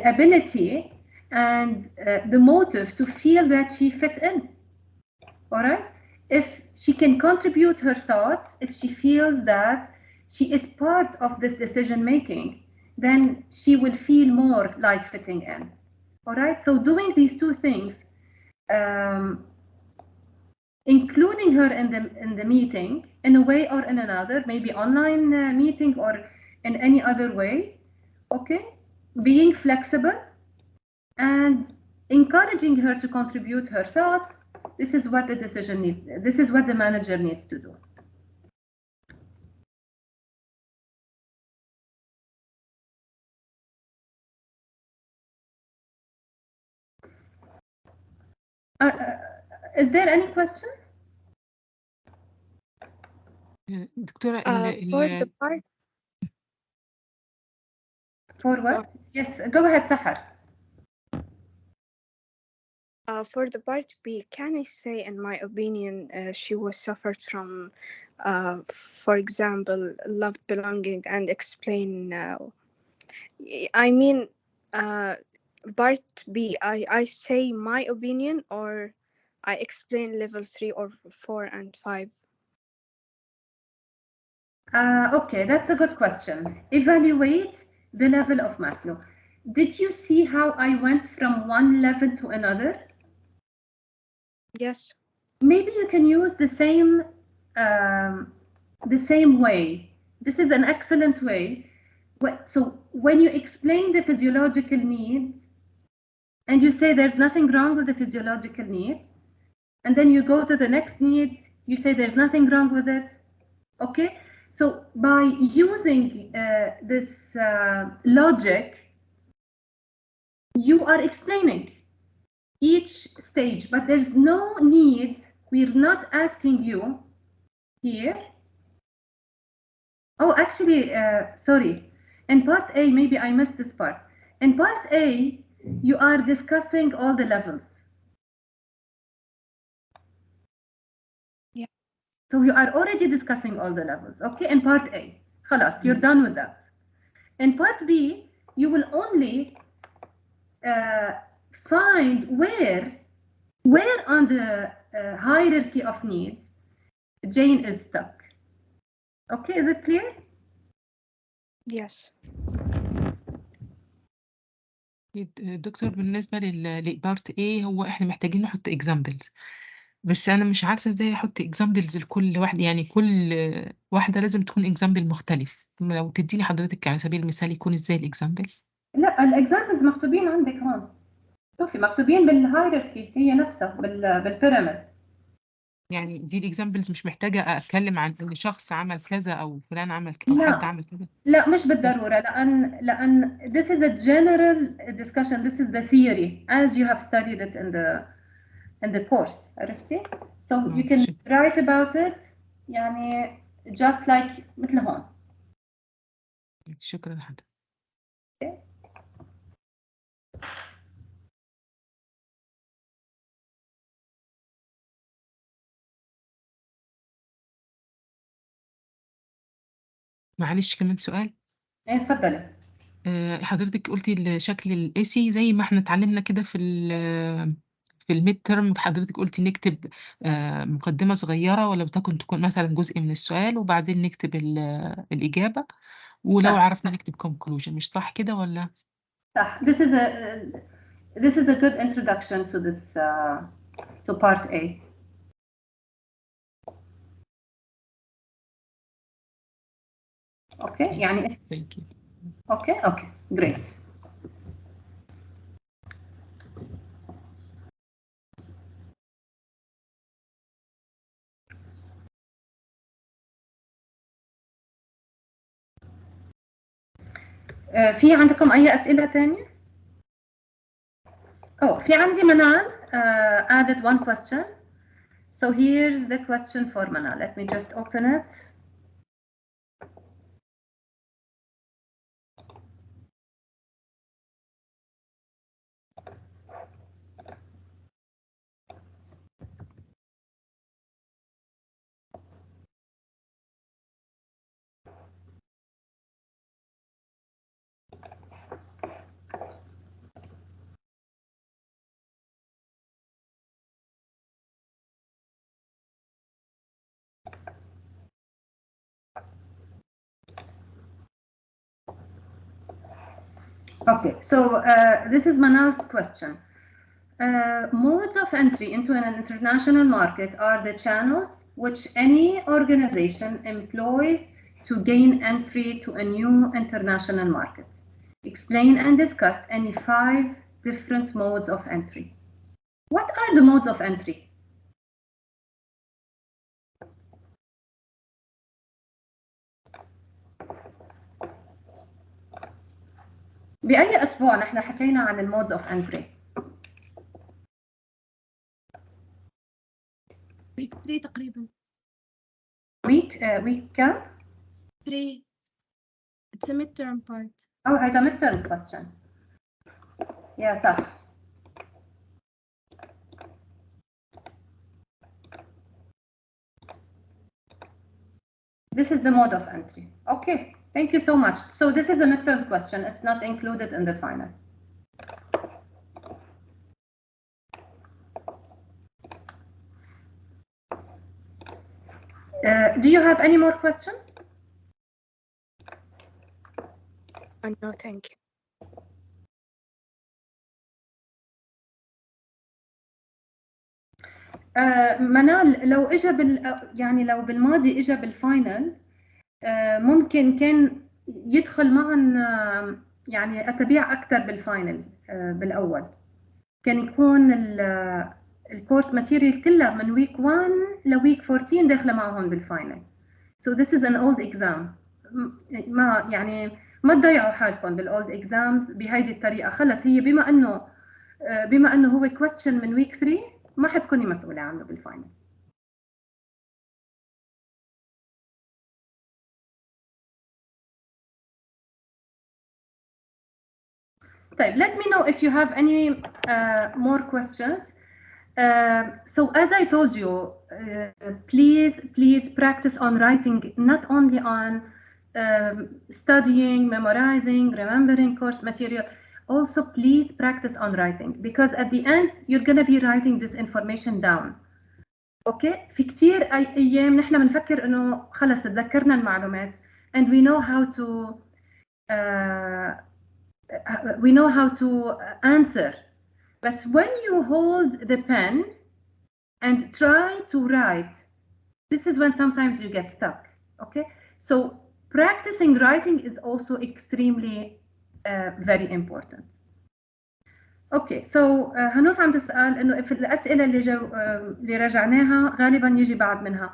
ability and the motive to feel that she fit in. All right? If she can contribute her thoughts, if she feels that she is part of this decision making, then she will feel more like fitting in. All right? So doing these two things, including her in the meeting in a way or in another, maybe online meeting or in any other way, okay? Being flexible and encouraging her to contribute her thoughts. This is what the manager needs to do. Is there any question? دكتورة For the part For what? Yes, go ahead, Sahar. For the part B, can I say, in my opinion, she was suffered from, for example, love, belonging, and explain. I mean, part B, I say my opinion, or I explain level 3 or 4 and 5. Okay, that's a good question. Evaluate the level of Maslow. Did you see how I went from one level to another? Yes. Maybe you can use the same way. This is an excellent way. So when you explain the physiological needs and you say there's nothing wrong with the physiological need, and then you go to the next need, you say there's nothing wrong with it. Okay, so by using this logic, you are explaining each stage, but there's no need. We're not asking you here Oh, actually, sorry. In part A, maybe I missed this part. In part A, you are discussing all the levels. Yeah. So you are already discussing all the levels, okay? In part A, خلاص, you're done with that. In part B, you will only find where on the hierarchy of needs Jane is stuck. Okay, is it clear? Yes. دكتور بالنسبة لبارت A هو إحنا محتاجين نحط examples، بس أنا مش عارفة إزاي أحط examples لكل واحدة، يعني كل واحدة لازم تكون example مختلف. لو تديني حضرتك على سبيل المثال يكون إزاي الexample؟ لا، الاكزامبلز مكتوبين عندك هون. شوفي مكتوبين بالهايراركي هي نفسها بالبيراميد. يعني دي الإكزامبلز مش محتاجة أتكلم عن إن شخص عمل كذا أو فلان عمل أو حد عمل كذا. لا مش بالضرورة، لأن this is a general discussion, this is the theory as you have studied it in the course. عرفتي؟ So you can write about it يعني just like مثل هون. شكرا لحضرتك. معلش كمان سؤال. اتفضلي. حضرتك قلتي شكل الاسي زي ما احنا اتعلمنا كده في الميد ترم، حضرتك قلتي نكتب مقدمة صغيرة ولا تكون مثلا جزء من السؤال وبعدين نكتب الإجابة، ولو عرفنا نكتب conclusion، مش صح كده ولا؟ صح. This is a good introduction to this to part A. Okay, يعني Thank you. Okay, great. في عندكم أي أسئلة تانية؟ في عندي منال added one question. So here's the question for Manal. Let me just open it. Okay, so this is Manal's question. Modes of entry into an international market are the channels which any organization employs to gain entry to a new international market. Explain and discuss any 5 different modes of entry. What are the modes of entry? بأي أسبوع نحن حكينا عن المودز of entry؟ week 3 تقريبا. week كم؟ 3. It's a midterm part. هذا midterm question. يا صح. This is the mode of entry. Okay, thank you so much. So this is a midterm question. It's not included in the final. Do you have any more questions? No, thank you. منال لو اجى يعني لو بالماضي اجى بالفاينل ممكن كان يدخل معنا يعني اسابيع اكثر بالفاينل بالاول، كان يكون الكورس ماتيريال كلها من ويك 1 لويك 14 داخله معهم بالفاينل. So this is an old exam. ما يعني ما تضيعوا حالكم بالاولد اكزامز بهيدي الطريقه، خلص هي بما انه هو question من ويك 3 ما حتكوني مسؤوله عنه بالفاينل. طيب, let me know if you have any more questions. So as I told you, please practice on writing, not only on studying, memorizing, remembering course material. Also, please practice on writing, because at the end you're gonna be writing this information down. Okay? في كتير أيام نحن بنفكر إنه خلص تذكرنا المعلومات, and we know how to answer. But when you hold the pen and try to write, this is when sometimes you get stuck. Okay, so practicing writing is also extremely very important. Okay, so هنوف عم تسأل إنه في الأسئلة اللي راجعناها غالبا يجي بعد منها.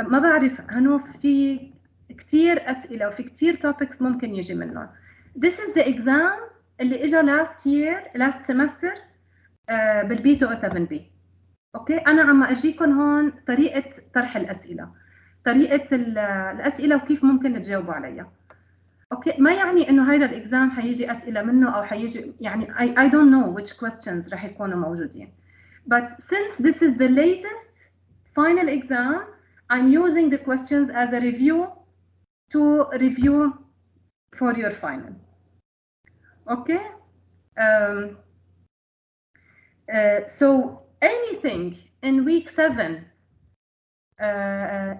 ما بعرف هنوف, في كتير أسئلة وفي كتير topics ممكن يجي منهم. This is the exam اللي إجا last semester بالبي 207B. اوكي, انا عم اجيكم هون طريقه طرح الاسئله, طريقه الاسئله وكيف ممكن تجاوبوا عليها. اوكي, ما يعني انه هيدا الاكزام حيجي اسئله منه او حيجي, يعني I don't know which questions رح يكونوا موجودين. But since this is the latest final exam, I'm using the questions as a review to review for your final. Okay, so anything in week 7,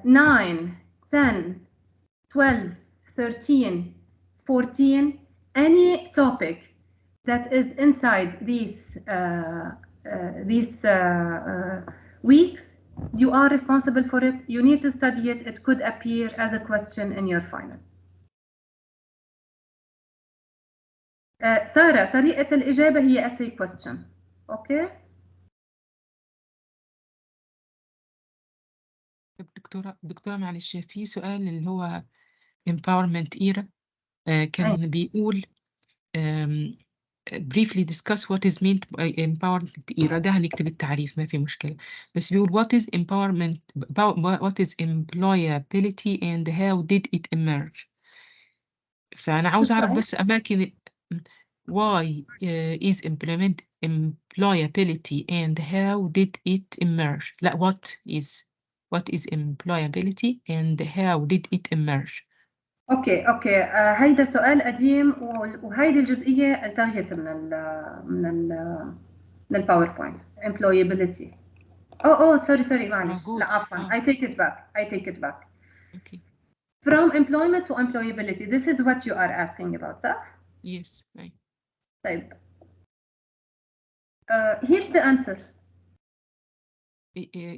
9, 10, 12, 13, 14, any topic that is inside these weeks, you are responsible for it. You need to study it. It could appear as a question in your final. سارة, طريقة الإجابة هي essay question. Okay. دكتورة معلش, في سؤال اللي هو empowerment era كان بيقول briefly discuss what is meant by empowerment era. ده هنكتب التعريف ما في مشكلة, بس بيقول what is empowerment, what is employability and how did it emerge. فأنا عاوز أعرف بس أماكن why is employability and how did it emerge. لا, what is employability and how did it emerge. اوكي هيدا سؤال قديم, وهيدي الجزئيه التغيت من الباوربوينت. employability. سوري معلش, لا عفوا, I take it back. Okay. From employment to employability, this is what you are asking about, صح؟ Yes. Right. طيب, here's the answer.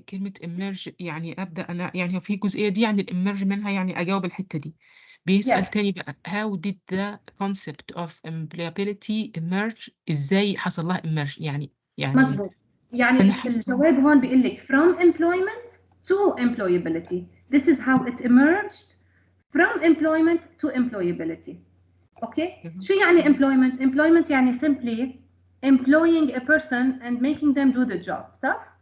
كلمة emerge يعني أبدأ أنا, يعني في الجزئية دي يعني الإمرج منها يعني أجاوب الحتة دي. بيسأل تاني بقى how did the concept of employability emerge, إزاي حصل لها emerge يعني مظبوط, يعني الجواب هون بيقول لك from employment to employability. This is how it emerged from employment to employability. Okay, شو يعني employment? Employment يعني simply employing a person and making them do the job, صح؟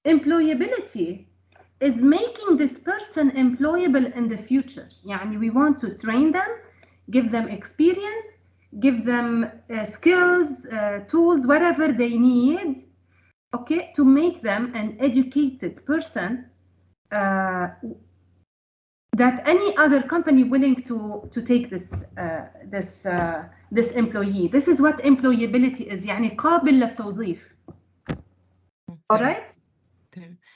Employability is making this person employable in the future. يعني we want to train them, give them experience, give them skills, tools, whatever they need, okay, to make them an educated person that any other company willing to take this employee. This is what employability is, يعني قابل للتوظيف. Alright?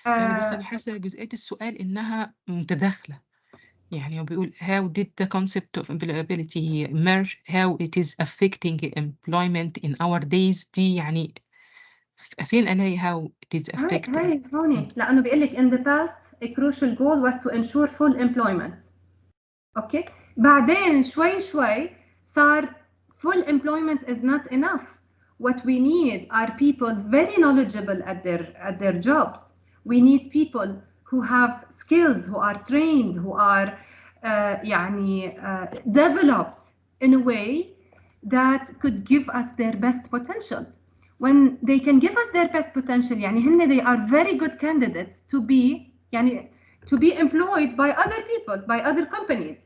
يعني بس أنا حاسة جزئية السؤال إنها متداخلة. يعني هو بيقول how did the concept of employability emerge, how it is affecting employment in our days. دي يعني فين ألاقي how it is affecting. هاي هوني, لأنه بيقول لك in the past a crucial goal was to ensure full employment. أوكي, بعدين شوي صار full employment is not enough. What we need are people very knowledgeable at their jobs. We need people who have skills, who are trained, who are developed in a way that could give us their best potential. When they can give us their best potential, يعني هن they are very good candidates to be employed by other people, by other companies.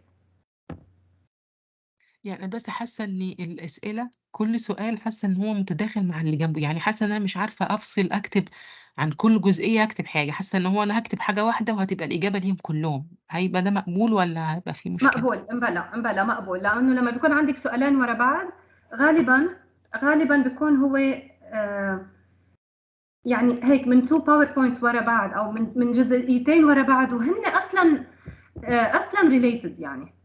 يعني أنا بس حاسة إن الأسئلة كل سؤال حاسة إن هو متداخل مع اللي جنبه، يعني حاسة إن أنا مش عارفة أفصل أكتب عن كل جزئية أكتب حاجة، حاسة إن هو أنا هاكتب حاجة واحدة وهتبقى الإجابة ليهم كلهم، هيبقى ده مقبول والّا هيبقى في مشكلة؟ مقبول، امبلا مقبول، لأنه لما بيكون عندك سؤالين ورا بعض غالبا بيكون هو يعني هيك من 2 باوربوينتس ورا بعض او من جزئيتين ورا بعض، وهن اصلا ريليتد يعني.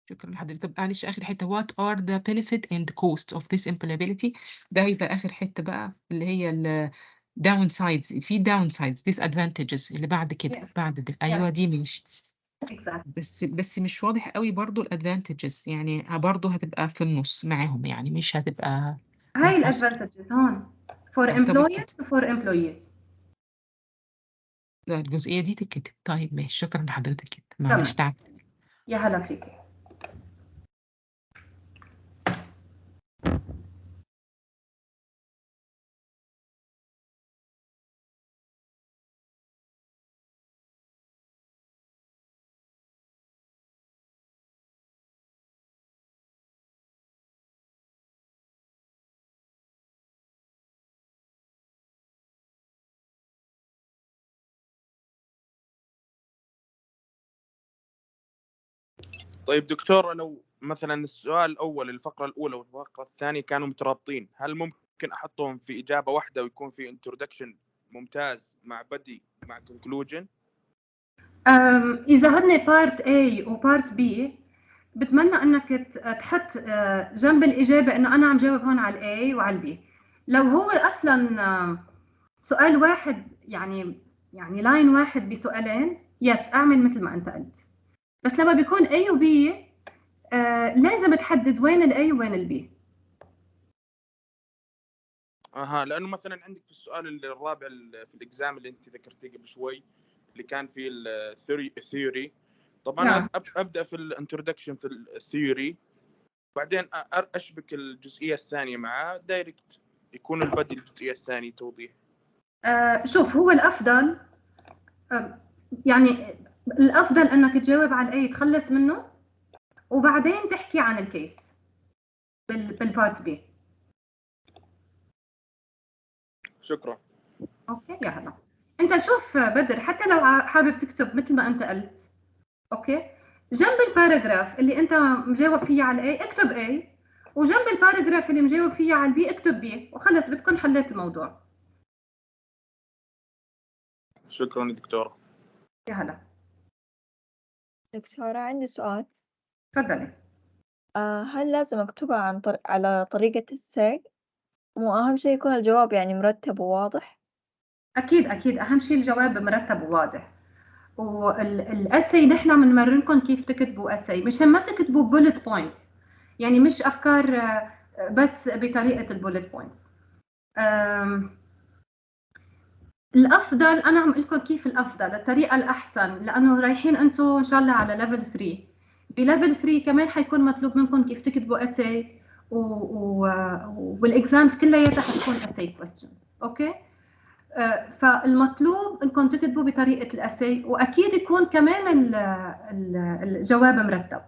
شكرًا لحضرتك. طب معلش آخر حتة what are the benefit and cost of this employability؟ ده هيبقى آخر حتة بقى اللي هي downsides، في downsides disadvantages اللي بعد كده Yeah. بعد ده. Yeah. أيوه دي ماشي. Exactly. بس مش واضح أوي برضه الadvantages، يعني برضه هتبقى في النُص معاهم، يعني مش هتبقى هاي منفصلة. الادفانتجز هون for تعتبر employers كده. و for employees. لا الجزئية دي تتكتب. طيب ماشي، شكرًا لحضرتك جدًا، معلش تمام، تعبتِك. يا هلا فيك. طيب دكتور، لو مثلا السؤال الأول الفقرة الأولى والفقرة الثانية كانوا مترابطين، هل ممكن أحطهم في إجابة واحدة ويكون في introduction ممتاز مع بدي مع conclusion؟ إذا هن بارت A وبارت B بتمنى انك تحط جنب الاجابه انه انا عم جاوب هون على الاي وعلى البي. لو هو اصلا سؤال واحد يعني لاين واحد بسؤالين، يس اعمل مثل ما انت قلت. بس لما بيكون A و B لازم تحدد وين الاي وين البي. لأنه مثلا عندك في السؤال الرابع في الإكزام اللي أنت ذكرتيه قبل شوي اللي كان في الثيوري، طبعا نعم. أبدأ في الانترودكشن في الثيوري، بعدين أشبك الجزئية الثانية معاه دايركت، يكون البدي الجزئية الثانية توضيح. شوف هو الافضل يعني الافضل انك تجاوب على الاي تخلص منه وبعدين تحكي عن الكيس بالبارت بي. شكرا. اوكي يا هلا. انت شوف بدر، حتى لو حابب تكتب مثل ما انت قلت، اوكي، جنب الباراجراف اللي انت مجاوب فيه على الاي اكتب اي، وجنب الباراجراف اللي مجاوب فيه على البي اكتب بي، وخلص بتكون حليت الموضوع. شكرا دكتورة. يا هلا. دكتورة عندي سؤال. تفضلي. هل لازم أكتبها على طريقة السي؟ مو أهم شيء يكون الجواب يعني مرتب وواضح؟ اكيد اهم شيء الجواب مرتب وواضح. والاسي نحن بنمرنكم كيف تكتبوا اسي، مش ما تكتبوا بولت بوينتس، يعني مش افكار بس بطريقه البولت بوينتس. الافضل انا عم اقول لكم كيف الافضل، الطريقه الاحسن، لانه رايحين انتم ان شاء الله على ليفل 3. بليفل 3 كمان حيكون مطلوب منكم كيف تكتبوا اسي والاكزامز كلياتها حتكون اسي كويستشن. اوكي، فالمطلوب انكم تكتبوا بطريقه الاسي، واكيد يكون كمان الجواب مرتب،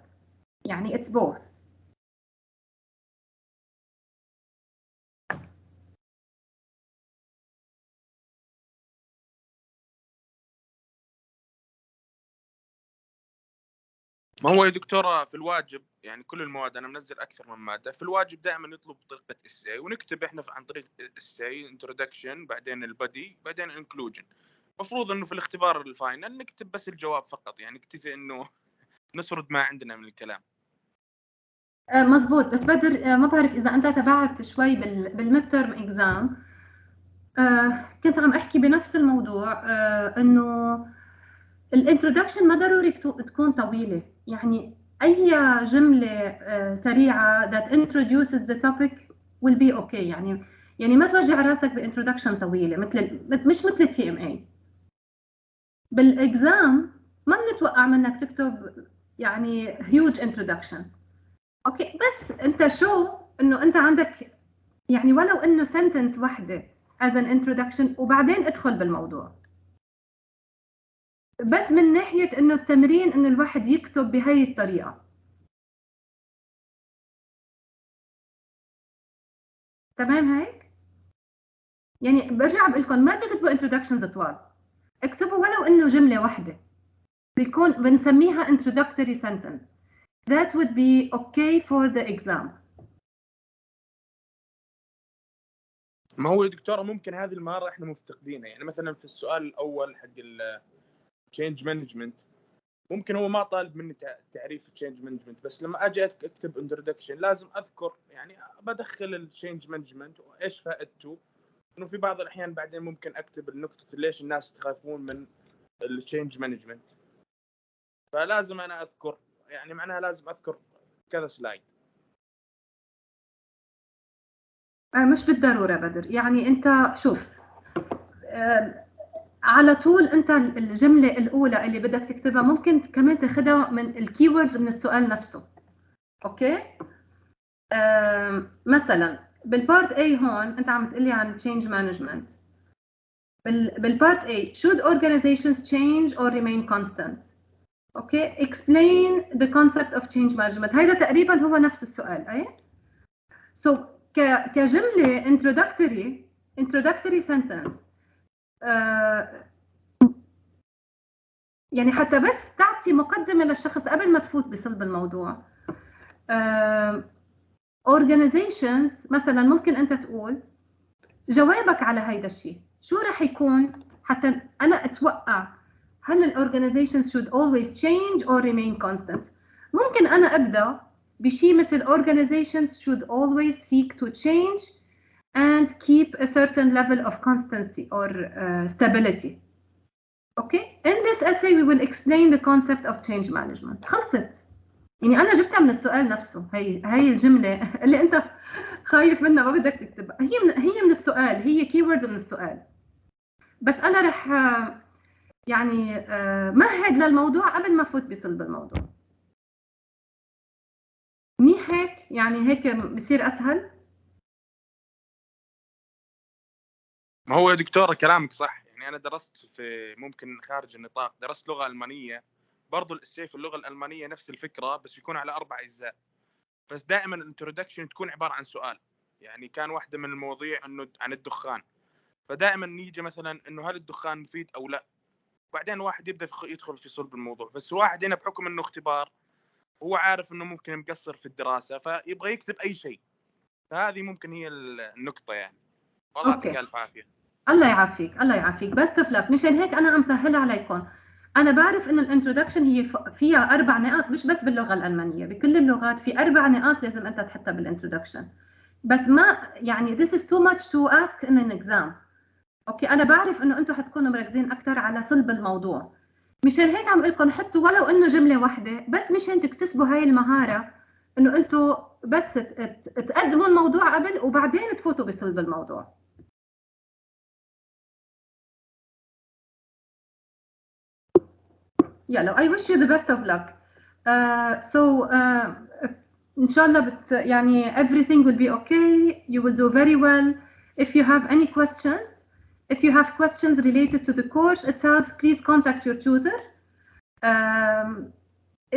يعني اتس بوث. ما هو يا دكتورة في الواجب يعني كل المواد أنا منزل أكثر من مادة، في الواجب دائما يطلب بطريقة السي، ونكتب إحنا عن طريق السي انترودكشن بعدين البدي بعدين انكلوجن. المفروض إنه في الاختبار الفاينل نكتب بس الجواب فقط، يعني نكتفي إنه نسرد ما عندنا من الكلام. مزبوط. بس بدر ما بعرف اذا انت تبعت شوي بالميد ترم اكزام، كنت عم احكي بنفس الموضوع، انه الانترودكشن ما ضروري تكون طويله، يعني اي جمله سريعه that introduces the topic will be okay. يعني ما توجع راسك بانترودكشن طويله مش مثل التي ام اي. بالاكزام ما بنتوقع منك تكتب يعني huge introduction. اوكي، بس انت شو انه انت عندك يعني ولو انه سنتنس واحده as an introduction، وبعدين ادخل بالموضوع. بس من ناحيه انه التمرين انه الواحد يكتب بهي الطريقه، تمام هيك؟ يعني برجع بقول لكم ما تكتبوا introductions طوال، اكتبوا ولو انه جمله واحده بيكون بنسميها introductory sentence. That would be okay for the exam. ما هو يا دكتورة ممكن هذه المهارة احنا مفتقدينها، يعني مثلا في السؤال الأول حق التشينج مانجمنت ممكن هو ما طالب مني تعريف التشينج مانجمنت، بس لما اجي اكتب انترودكشن لازم اذكر يعني بدخل التشينج مانجمنت وايش فائدته، انه في بعض الاحيان بعدين ممكن اكتب النقطة ليش الناس تخافون من التشينج مانجمنت، فلازم انا اذكر، يعني معناها لازم اذكر كذا سلايد. مش بالضرورة بدر، يعني انت شوف على طول انت الجملة الأولى اللي بدك تكتبها ممكن كمان تاخدها من الكيوردز من السؤال نفسه. اوكي؟ مثلا بالبارت A هون انت عم تقلي عن change management. بالبارت A should organizations change or remain constant. اوكي؟ explain the concept of change management. هيدا تقريبا هو نفس السؤال. اي؟ so كجملة introductory sentence يعني حتى بس تعطي مقدمة للشخص قبل ما تفوت بصلب الموضوع. organizations مثلا ممكن انت تقول جوابك على هيدا الشيء شو رح يكون حتى انا اتوقع هل الاورجانيزيشنز should always change or remain constant. ممكن انا ابدا بشيء مثل organizations should always seek to change and keep a certain level of constancy or stability. Okay, in this essay we will explain the concept of change management. خلصت، يعني انا جبتها من السؤال نفسه. هي الجمله اللي انت خايف منها ما بدك تكتبها، هي من السؤال، هي keywords من السؤال. بس انا رح يعني مهد للموضوع قبل ما افوت بصلب الموضوع. منيح هيك؟ يعني هيك بصير اسهل. ما هو يا دكتورة كلامك صح، يعني أنا درست في ممكن خارج النطاق، درست لغة ألمانية، برضو الإساي في اللغة الألمانية نفس الفكرة بس يكون على 4 أجزاء، بس دائما الانترودكشن تكون عبارة عن سؤال. يعني كان واحدة من المواضيع إنه عن الدخان، فدائما نيجي مثلا إنه هل الدخان مفيد أو لا، بعدين واحد يبدأ يدخل في صلب الموضوع، بس واحد هنا بحكم إنه اختبار هو عارف إنه ممكن مقصر في الدراسة فيبغى يكتب أي شيء، فهذه ممكن هي النقطة يعني. والله يعطيك ألف عافية. الله يعافيك الله يعافيك، بس اوف مشان هيك انا عم سهلها عليكم. انا بعرف انه الانترودكشن هي فيها 4 نقاط، مش بس باللغه الالمانيه، بكل اللغات في 4 نقاط لازم انت تحطها بالانترودكشن. بس ما يعني this is too much to ask in an exam. اوكي انا بعرف انه انتم حتكونوا مركزين اكثر على صلب الموضوع، مشان هيك عم اقول لكم حطوا ولو انه جمله واحده بس مشان تكتسبوا هاي المهاره، انه انتم بس تقدموا الموضوع قبل وبعدين تفوتوا بصلب الموضوع. يلا I wish you the best of luck. إن شاء الله يعني everything will be okay. You will do very well. If you have any questions related to the course itself, please contact your tutor.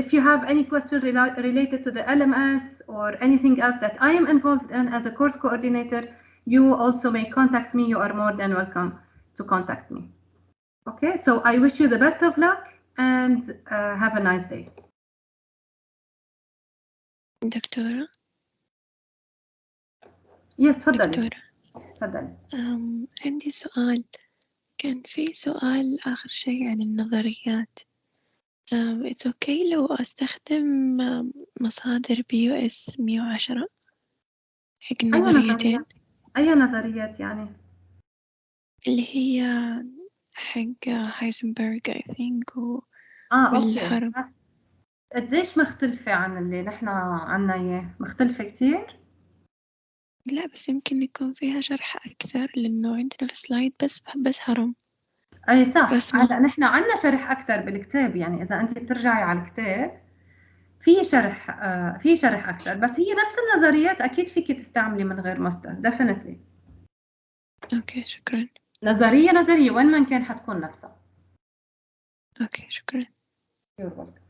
If you have any questions related to the LMS or anything else that I am involved in as a course coordinator, you also may contact me. You are more than welcome to contact me. Okay, so I wish you the best of luck and have a nice day. دكتورة. تفضلي. دكتورة. تفضلي. عندي سؤال، كان في سؤال آخر شيء عن النظريات. it's okay لو أستخدم مصادر BUS 110 حق النظريتين؟ أي نظريات يعني؟ اللي هي حق هايزنبرغ I think والهرم. أوكي. قديش مختلفة عن اللي نحن عنا إياه؟ مختلفة كتير؟ لا بس يمكن يكون فيها شرح أكثر لأنه عندنا في سلايد بس هرم. أي صح. هلا نحن عنا شرح أكثر بالكتاب، يعني إذا أنت بترجعي على الكتاب في شرح أكثر، بس هي نفس النظريات أكيد فيك تستعملي من غير مصدر definitely. أوكي شكرا. نظرية وين ما كان حتكون نفسها. أوكي شكرا. You're welcome.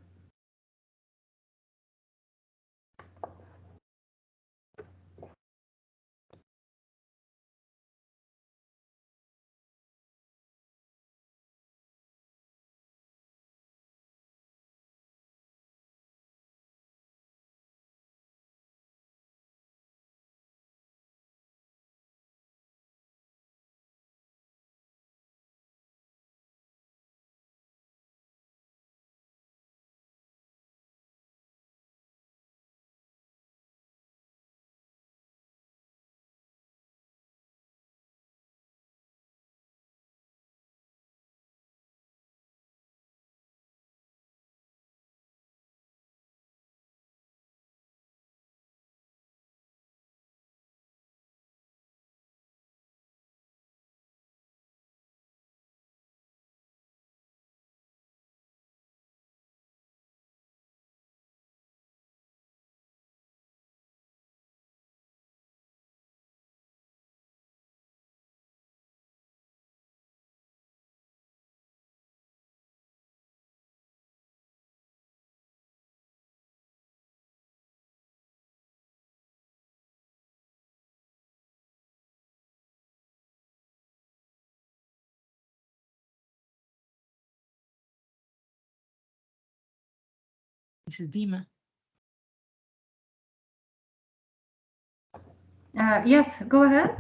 Mrs. ديما. Yes, go ahead.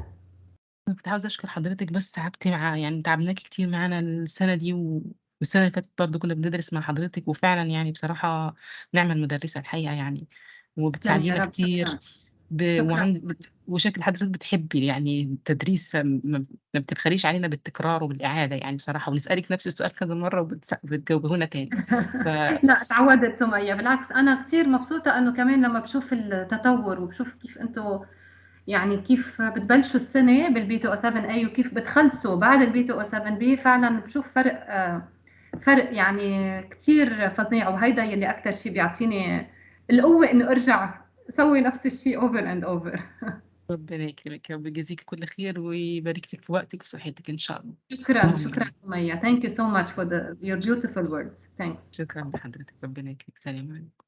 أنا كنت عاوزة أشكر حضرتك، بس تعبتي يعني تعبناكي كتير معانا السنة دي والسنة اللي فاتت برضه كنا بندرس مع حضرتك، وفعلا يعني بصراحة نعمة المدرسة الحقيقة يعني، تسلمي يا وبتساعدينا رب. كتير شكرا. وشكل حضرتك بتحبي يعني التدريس، فما ما بتبخليش علينا بالتكرار وبالإعادة يعني بصراحة، ونسألك نفس السؤال كذا مرة وبتجاوبونا تاني. لا تعودت سمية، بالعكس أنا كتير مبسوطة إنه كمان لما بشوف التطور وبشوف كيف أنتوا يعني كيف بتبلشوا السنة بالبي 207A وكيف بتخلصوا بعد البي 207B، فعلا بشوف فرق يعني كتير فظيع، وهيدا يلي أكتر شيء بيعطيني القوة إنه أرجع أسوي نفس الشيء over and over. ربنا يكرمك يا رب، يجازيك كل خير ويبارك لك في وقتك وصحتك إن شاء الله. شكرا سمية. Thank you so much for your beautiful words. Thanks. شكرا لحضرتك، ربنا يكرمك. سلام عليكم.